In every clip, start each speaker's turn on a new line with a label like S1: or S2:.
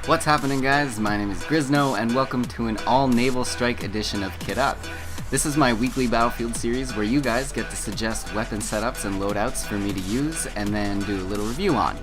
S1: What's happening, guys? My name is Grizno, and welcome to an all-Naval Strike edition of Kit Up. This is my weekly Battlefield series where you guys get to suggest weapon setups and loadouts for me to use and then do a little review on.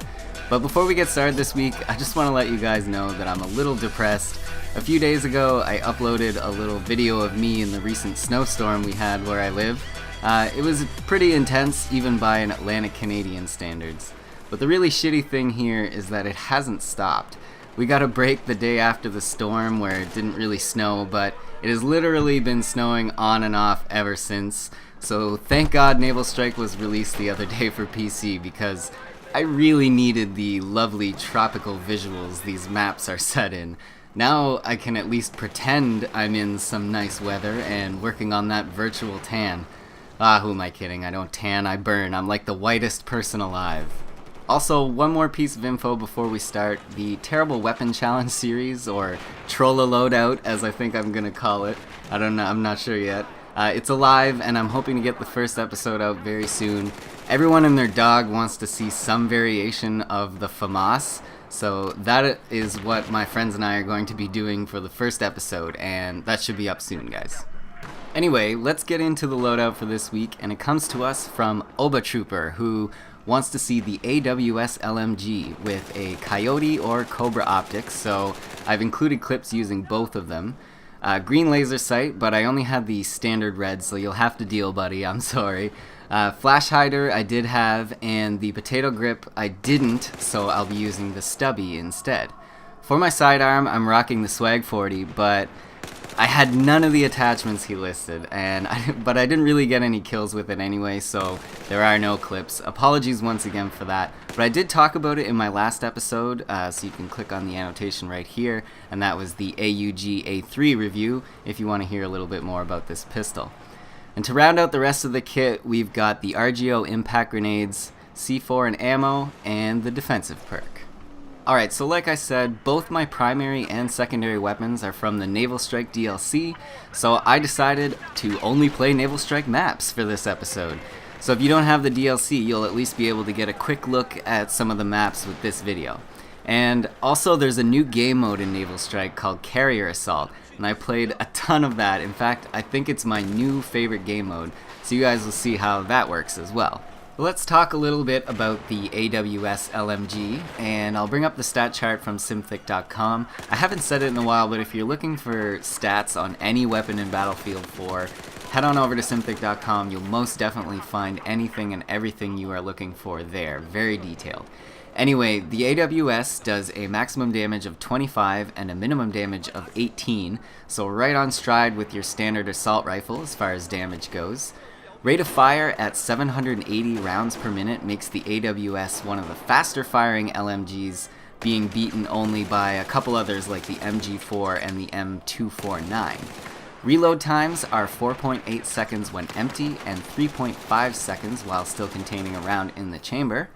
S1: But before we get started this week, I just want to let you guys know that I'm a little depressed. A few days ago, I uploaded a little video of me in the recent snowstorm we had where I live. It was pretty intense, even by an Atlantic Canadian standards. But the really shitty thing here is that it hasn't stopped. We got a break the day after the storm where it didn't really snow, but it has literally been snowing on and off ever since. So thank God Naval Strike was released the other day for PC, because I really needed the lovely tropical visuals these maps are set in. Now I can at least pretend I'm in some nice weather and working on that virtual tan. Who am I kidding? I don't tan, I burn. I'm like the whitest person alive. Also, one more piece of info before we start. The Terrible Weapon Challenge series, or Trolla Loadout as I think I'm gonna call it. I don't know, I'm not sure yet. It's alive, and I'm hoping to get the first episode out very soon. Everyone and their dog wants to see some variation of the FAMAS, so that is what my friends and I are going to be doing for the first episode, and that should be up soon, guys. Anyway, let's get into the loadout for this week, and it comes to us from Oba Trooper, who wants to see the AWS LMG with a Coyote or Cobra optics, so I've included clips using both of them. Green laser sight, but I only had the standard red, so you'll have to deal, buddy, I'm sorry. Flash hider I did have, and the potato grip I didn't, so I'll be using the stubby instead. For my sidearm, I'm rocking the Swag 40, but I had none of the attachments he listed, but I didn't really get any kills with it anyway, so there are no clips. Apologies once again for that, but I did talk about it in my last episode, so you can click on the annotation right here, and that was the AUG A3 review if you want to hear a little bit more about this pistol. And to round out the rest of the kit, we've got the RGO impact grenades, C4 and ammo, and the defensive perk. Alright, so like I said, both my primary and secondary weapons are from the Naval Strike DLC, so I decided to only play Naval Strike maps for this episode. So if you don't have the DLC, you'll at least be able to get a quick look at some of the maps with this video. And also there's a new game mode in Naval Strike called Carrier Assault, and I played a ton of that. In fact, I think it's my new favorite game mode, so you guys will see how that works as well. Let's talk a little bit about the AWS LMG, and I'll bring up the stat chart from Simthic.com. I haven't said it in a while, but if you're looking for stats on any weapon in Battlefield 4, head on over to Simthic.com. You'll most definitely find anything and everything you are looking for there. Very detailed. Anyway, the AWS does a maximum damage of 25 and a minimum damage of 18, so right on stride with your standard assault rifle as far as damage goes. Rate of fire at 780 rounds per minute makes the AWS one of the faster firing LMGs, being beaten only by a couple others like the MG4 and the M249. Reload times are 4.8 seconds when empty and 3.5 seconds while still containing a round in the chamber.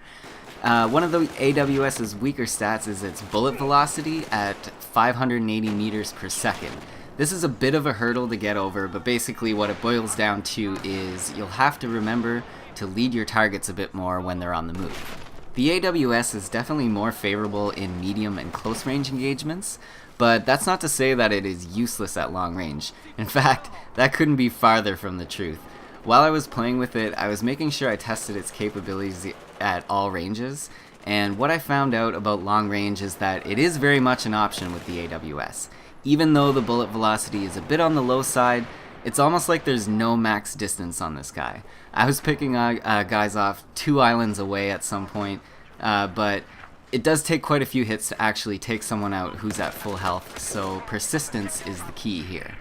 S1: One of the AWS's weaker stats is its bullet velocity at 580 meters per second. This is a bit of a hurdle to get over, but basically what it boils down to is you'll have to remember to lead your targets a bit more when they're on the move. The AWS is definitely more favorable in medium and close range engagements, but that's not to say that it is useless at long range. In fact, that couldn't be farther from the truth. While I was playing with it, I was making sure I tested its capabilities at all ranges, and what I found out about long range is that it is very much an option with the AWS. Even though the bullet velocity is a bit on the low side, it's almost like there's no max distance on this guy. I was picking guys off 2 islands away at some point, but it does take quite a few hits to actually take someone out who's at full health, so persistence is the key here.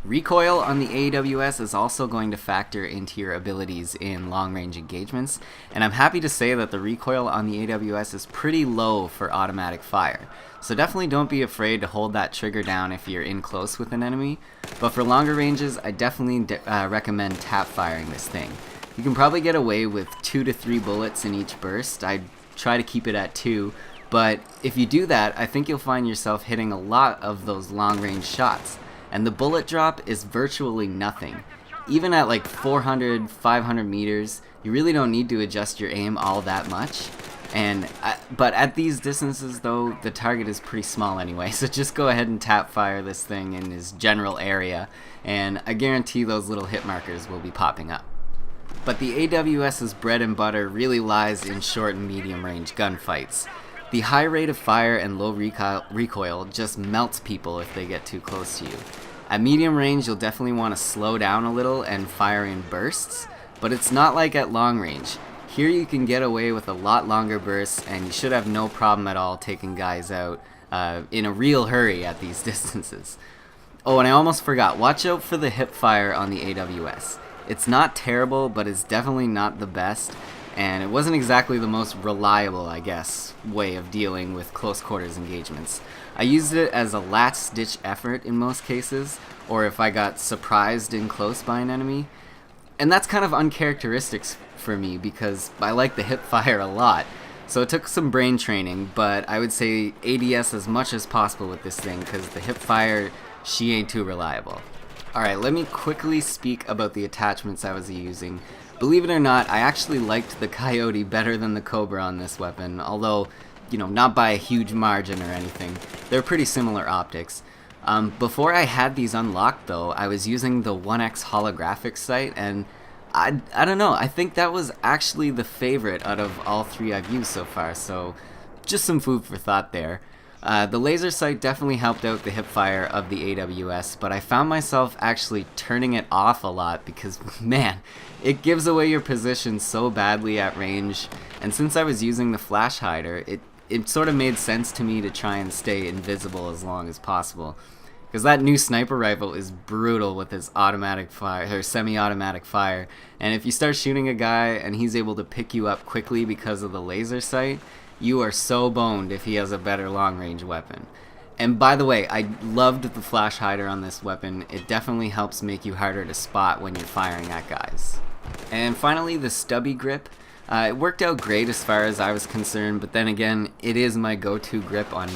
S1: Recoil on the AWS is also going to factor into your abilities in long-range engagements, and I'm happy to say that the recoil on the AWS is pretty low for automatic fire. So definitely don't be afraid to hold that trigger down if you're in close with an enemy, but for longer ranges, I definitely recommend tap firing this thing. You can probably get away with 2 to 3 bullets in each burst. I'd try to keep it at 2, but if you do that, I think you'll find yourself hitting a lot of those long-range shots. And the bullet drop is virtually nothing. even at like 400, 500 meters, you really don't need to adjust your aim all that much. But at these distances though, the target is pretty small anyway, so just go ahead and tap fire this thing in his general area, and I guarantee those little hit markers will be popping up. But the AWS's bread and butter really lies in short and medium range gunfights. The high rate of fire and low recoil just melts people if they get too close to you. At medium range, you'll definitely want to slow down a little and fire in bursts, but it's not like at long range. Here you can get away with a lot longer bursts, and you should have no problem at all taking guys out in a real hurry at these distances. Oh, and I almost forgot, watch out for the hip fire on the AWS. It's not terrible, but it's definitely not the best, and it wasn't exactly the most reliable, I guess, way of dealing with close quarters engagements. I used it as a last-ditch effort in most cases, or if I got surprised in close by an enemy. And that's kind of uncharacteristic for me because I like the hip fire a lot. So it took some brain training, but I would say ADS as much as possible with this thing because the hip fire, she ain't too reliable. Alright, let me quickly speak about the attachments I was using. Believe it or not, I actually liked the Coyote better than the Cobra on this weapon, although, not by a huge margin or anything. They're pretty similar optics. Before I had these unlocked though, I was using the 1X holographic sight, and I don't know, I think that was actually the favorite out of all three I've used so far, so just some food for thought there. The laser sight definitely helped out the hip fire of the AWS, but I found myself actually turning it off a lot because, man, it gives away your position so badly at range, and since I was using the flash hider, it sort of made sense to me to try and stay invisible as long as possible. Because that new sniper rifle is brutal with its automatic fire, or semi-automatic fire, and if you start shooting a guy and he's able to pick you up quickly because of the laser sight, you are so boned if he has a better long-range weapon. And by the way, I loved the flash hider on this weapon. It definitely helps make you harder to spot when you're firing at guys. And finally, the stubby grip. It worked out great as far as I was concerned, but then again, it is my go-to grip on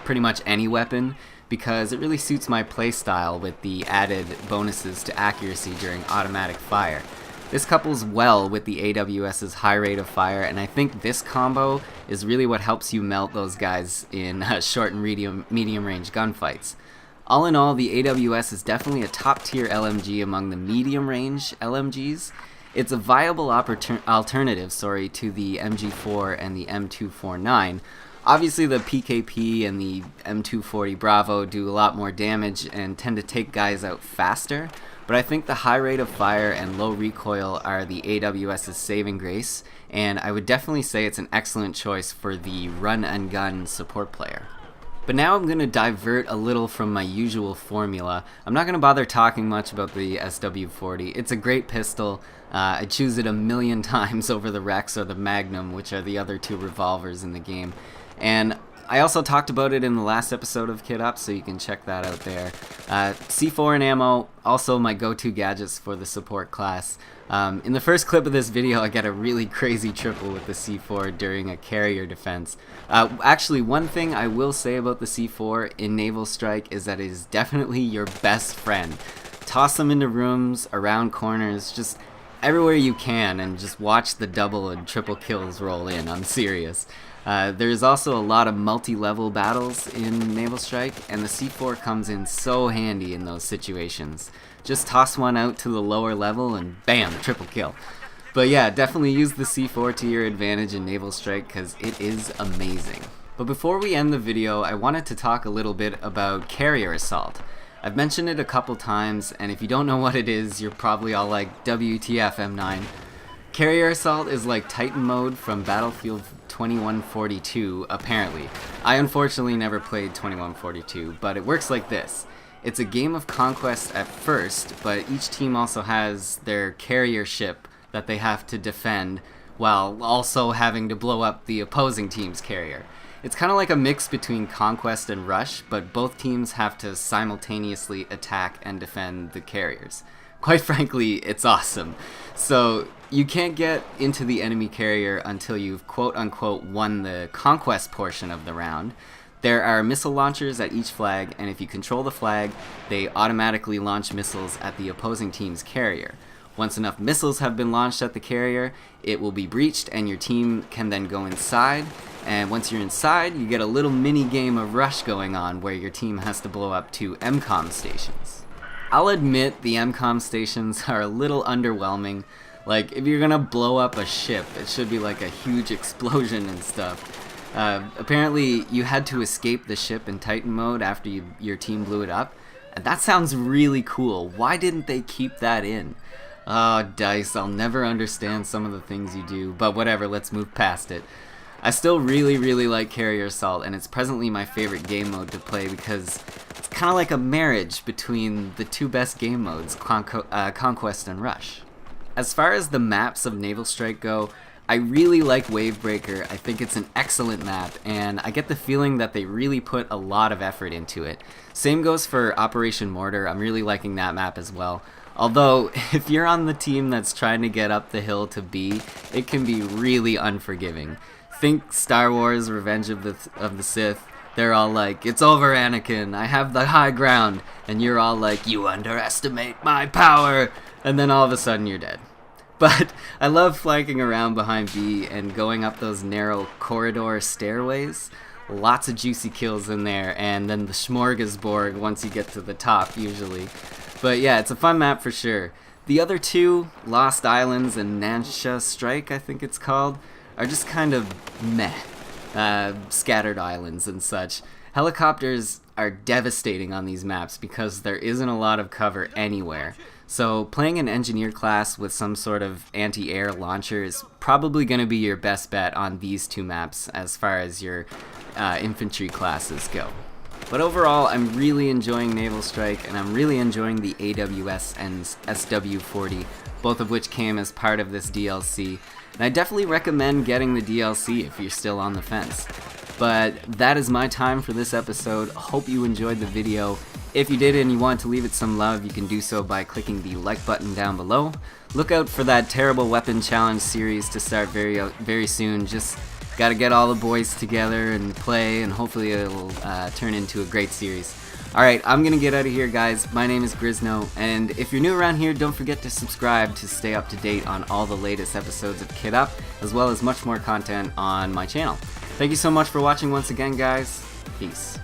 S1: pretty much any weapon because it really suits my playstyle with the added bonuses to accuracy during automatic fire. This couples well with the AWS's high rate of fire, and I think this combo is really what helps you melt those guys in short and medium range gunfights. All in all, the AWS is definitely a top tier LMG among the medium range LMGs. It's a viable alternative to the MG4 and the M249. Obviously the PKP and the M240 Bravo do a lot more damage and tend to take guys out faster, but I think the high rate of fire and low recoil are the AWS's saving grace, and I would definitely say it's an excellent choice for the run and gun support player. But now I'm going to divert a little from my usual formula. I'm not going to bother talking much about the SW40. It's a great pistol. I choose it a million times over the Rex or the Magnum, which are the other two revolvers in the game. And I also talked about it in the last episode of Kit Up, so you can check that out there. C4 and ammo, also my go-to gadgets for the support class. In the first clip of this video, I get a really crazy triple with the C4 during a carrier defense. Actually, one thing I will say about the C4 in Naval Strike is that it is definitely your best friend. Toss them into rooms, around corners, just everywhere you can, and just watch the double and triple kills roll in. I'm serious. There's also a lot of multi-level battles in Naval Strike, and the C4 comes in so handy in those situations. Just toss one out to the lower level and bam, triple kill. But yeah, definitely use the C4 to your advantage in Naval Strike because it is amazing. But before we end the video, I wanted to talk a little bit about carrier assault. I've mentioned it a couple times, and if you don't know what it is, you're probably all like, WTF M9. Carrier assault is like Titan mode from Battlefield 2142, apparently. I unfortunately never played 2142, but it works like this. It's a game of conquest at first, but each team also has their carrier ship that they have to defend, while also having to blow up the opposing team's carrier. It's kind of like a mix between conquest and rush, but both teams have to simultaneously attack and defend the carriers. Quite frankly, it's awesome. So you can't get into the enemy carrier until you've quote-unquote won the conquest portion of the round. There are missile launchers at each flag, and if you control the flag, they automatically launch missiles at the opposing team's carrier. Once enough missiles have been launched at the carrier, it will be breached and your team can then go inside. And once you're inside, you get a little mini game of Rush going on where your team has to blow up 2 MCOM stations. I'll admit the MCOM stations are a little underwhelming. Like, if you're gonna blow up a ship, it should be like a huge explosion and stuff. Apparently, you had to escape the ship in Titan mode after your team blew it up. And that sounds really cool. Why didn't they keep that in? Oh, DICE, I'll never understand some of the things you do, but whatever, let's move past it. I still really like Carrier Assault, and it's presently my favorite game mode to play because it's kind of like a marriage between the 2 best game modes, Conquest and Rush. As far as the maps of Naval Strike go, I really like Wavebreaker. I think it's an excellent map, and I get the feeling that they really put a lot of effort into it. Same goes for Operation Mortar. I'm really liking that map as well. Although, if you're on the team that's trying to get up the hill to B, it can be really unforgiving. Think Star Wars Revenge of the Sith. They're all like, "It's over, Anakin, I have the high ground," and you're all like, "You underestimate my power," and then all of a sudden you're dead. But I love flanking around behind B and going up those narrow corridor stairways. Lots of juicy kills in there, and then the smorgasbord once you get to the top, usually. But yeah, it's a fun map for sure. The other 2, Lost Islands and Nansha Strike, I think it's called, are just kind of meh. Scattered islands and such. Helicopters are devastating on these maps because there isn't a lot of cover anywhere. So playing an engineer class with some sort of anti-air launcher is probably going to be your best bet on these 2 maps as far as your infantry classes go. But overall, I'm really enjoying Naval Strike, and I'm really enjoying the AWS and SW40, both of which came as part of this DLC. And I definitely recommend getting the DLC if you're still on the fence. But that is my time for this episode. Hope you enjoyed the video. If you did and you want to leave it some love, you can do so by clicking the like button down below. Look out for that terrible weapon challenge series to start very soon. Just gotta get all the boys together and play, and hopefully it'll turn into a great series. Alright, I'm gonna get out of here, guys. My name is Grizno, and if you're new around here, don't forget to subscribe to stay up to date on all the latest episodes of Kit Up, as well as much more content on my channel. Thank you so much for watching once again, guys. Peace.